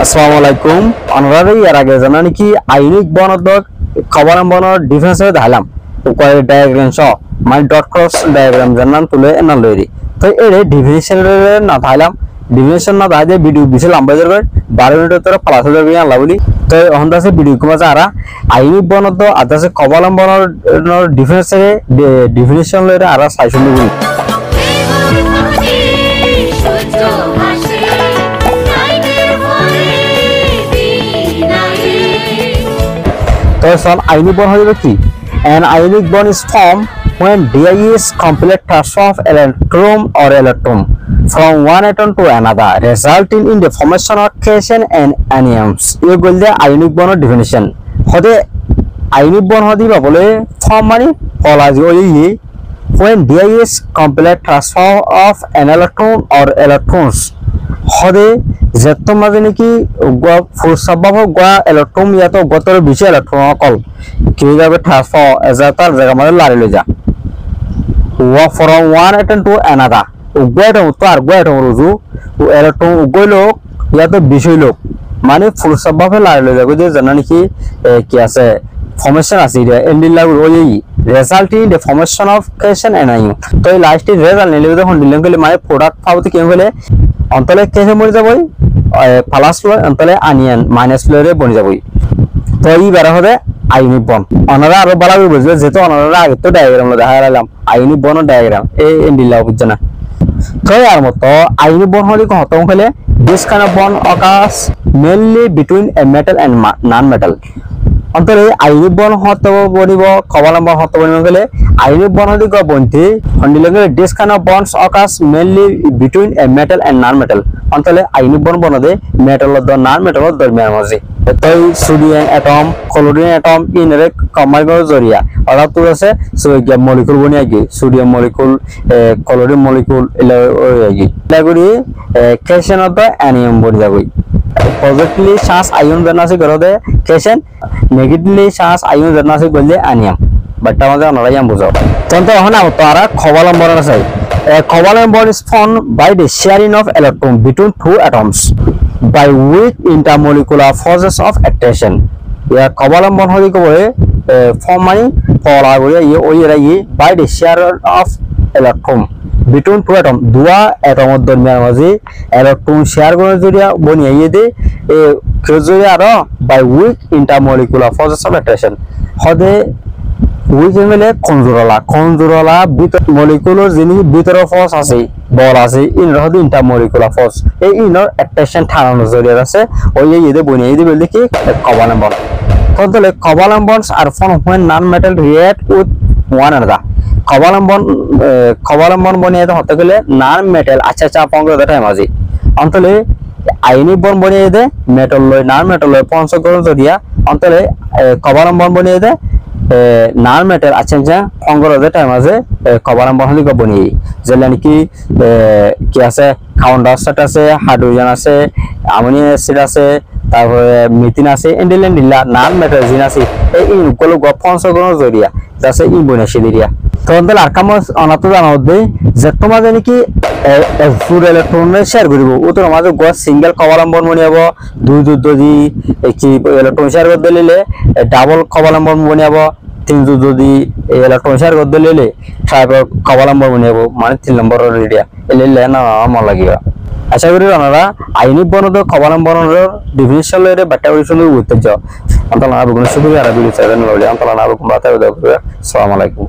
আসসালামু আলাইকুম অনরারে এর আগে জানা নাকি আইনিক বনদক খবরাম্বনৰ ডিফারেন্স দেখালাম কয় ডায়াগ্রাম সহ মানে ডট ক্রস ডায়াগ্রাম জানান তুলে না লইরি তো এর ডিফিনিশন না দেখালাম ডিফিনিশন না দাইতে ভিডিও বিশাল লম্বা যাবে 12 মিনিটের তোরা প্লাস হয়ে যাবে আল্লাহ বলি তো হন্দাসে ভিডিও কমা যারা আইনিক বনদ আদাসে খবরাম্বনৰ ডিফারেন্স ডিফিনিশন লইরে আর সাইজন বলি So, ionic bond হবে কি? An ionic bond is formed when there is complete transfer of electron or electron from one atom to another, resulting in the formation of cation and anions. ये बोलते ionic bond definition. होते ionic bond होती है बोले form मानी पॉलाजी हो ये when there is complete transfer of an electron or electrons. होते যেতো মাঝে নাকি ফুরসাবাব গয়া ইলেকট্রন ইয়া তো গতর বেশি ইলেকট্রন কল কি যাবে ট্রান্সফার এজাতার জায়গা মানে লারি লই যা ওয়া from one atom to another গয়াটা তো আর গয়াটা রুজু ইলেকট্রন গইলো ইয়া তো বেশি লোক মানে ফুরসাবাব লারি লই যাবে যে জানা নাকি কি আছে ফর্মেশন আছে এন্ডিং লাগু ওই result in the formation of cation and anion তো এই লাস্ট রেজাল্ট নিলে যখন দিলেন কইলে মানে প্রোডাক্ট পাওতে কি হলে অন্তলে কেশে মরে যাবই প্লাস লয় অন্তলে আনিয়ান মাইনাস লয়রে বনি যাবই তো এই বেরা হবে আইনিক বন্ড অনারা আরো বলা বুঝবে যেহেতু অনারা আগে তো ডায়াগ্রাম দেখালাম আইনিক বন্ড ডায়াগ্রাম এই এন্ডিলা বুঝছে না তো আর মতো আইনিক বন্ড হলে কত হলে this kind of bond occurs mainly between a metal and non metal অন্তরে আইনিক বন্ড হতে বনিব খবরাম্বন হতে বনিব গেলে আইনিক বন্ড হলি গো বন্তি হন্ডিলে গেলে this kind of bonds occurs mainly between a metal and non metal অন্তলে আইনিক বন্ড বনদে মেটাল দ নন মেটাল দরমিয়ান মাঝে তো সোডিয়াম অ্যাটম ক্লোরিন অ্যাটম ইনরে কম্বাইন জরিয়া অর্থাৎ তো আছে সোডিয়াম মলিকুল বনিয়া গি সোডিয়াম মলিকুল ক্লোরিন মলিকুল এলাগি লাগরি কেশন অফ অ্যানিয়াম বনি যাবই পজিটিভলি চার্জ আয়ন জানা আছে গরদে কেশন নেগেটিভলি চার্জ আয়ন জানা আছে গলে অ্যানিয়াম বাটটা মাঝে অনরাইয়াম বুঝাও তন্ত এখন তারা খবরাম্বন আছে covalent bond is formed by the sharing of electron between two atoms by weak intermolecular forces of attraction. Yeah, covalent bond holi ko boy form mani polar boy ye oi rai by the sharing of electron between two atoms. Dua atom od dormiyan maji electron share kore joria boni ye de joria aro by weak intermolecular forces of attraction. Hode উইকে মিলে কনজুরলা ভিতর molecular যিনি ভিতরে force আছে বল আছে in রহদ intermolecular force এই ইনর attraction ঠানানো জড়িয়ে আছে ওই ইদে বনিয়ে দিবে দেখি কোভালেন্ট বন্ড তাহলে covalent bonds are form when non metal react with one another covalent bond বনিয়ে হতে গেলে নন মেটাল আচ্ছা পঙ্গ টাইম আছে অন্তলে আয়নিক বন্ড বনিয়ে দে মেটাল লয় নন মেটাল লয় পঞ্চকরণ জড়িয়া অন্তলে কোভালেন্ট বন্ড বনিয়ে দে নন মেটাল আচ্ছা অঙ্গরদের টাইম আছে কভারাম্বন হলি বনি যেলেন কি আছে কার্বন ডাইঅক্সাইড আছে হাইড্রোজেন আছে অ্যামোনিয়া অ্যাসিড আছে তারপরে মিথেন আছে এন্ডিলেন দিলা নন মেটাল জিন আছে এই ইনগুলো পঞ্চকরণ জড়িয়া যাচ্ছে ই বনাসি দিরিয়া তখন আর কাম অনাত জানা দে যে তোমার জানি কি ফুড ইলেকট্রন শেয়ার করিব ও তোর মাঝে গো সিঙ্গেল কভারাম্বন বনিয়াব দুই যদি কি ইলেকট্রন শেয়ার করে দিলে ডাবল কভারাম্বন বনিয়াব তিন যদি ইলেকট্রন শেয়ার করে দিলে তারপর কভারাম্বন বনিয়াব মানে 3 নম্বর রেডিয়া এলে না মন লাগিব আশা করি আপনারা আইনিক বনদ খবরাম্বনের ডিফিনিশন লইরে বাটা পরিশোধ করতে যাও আন্তলা আবগুণ শুক্রিয়া আর বিলি চাইবেন লইলে আন্তলা আবগুণ বাতা দেব আসসালামু আলাইকুম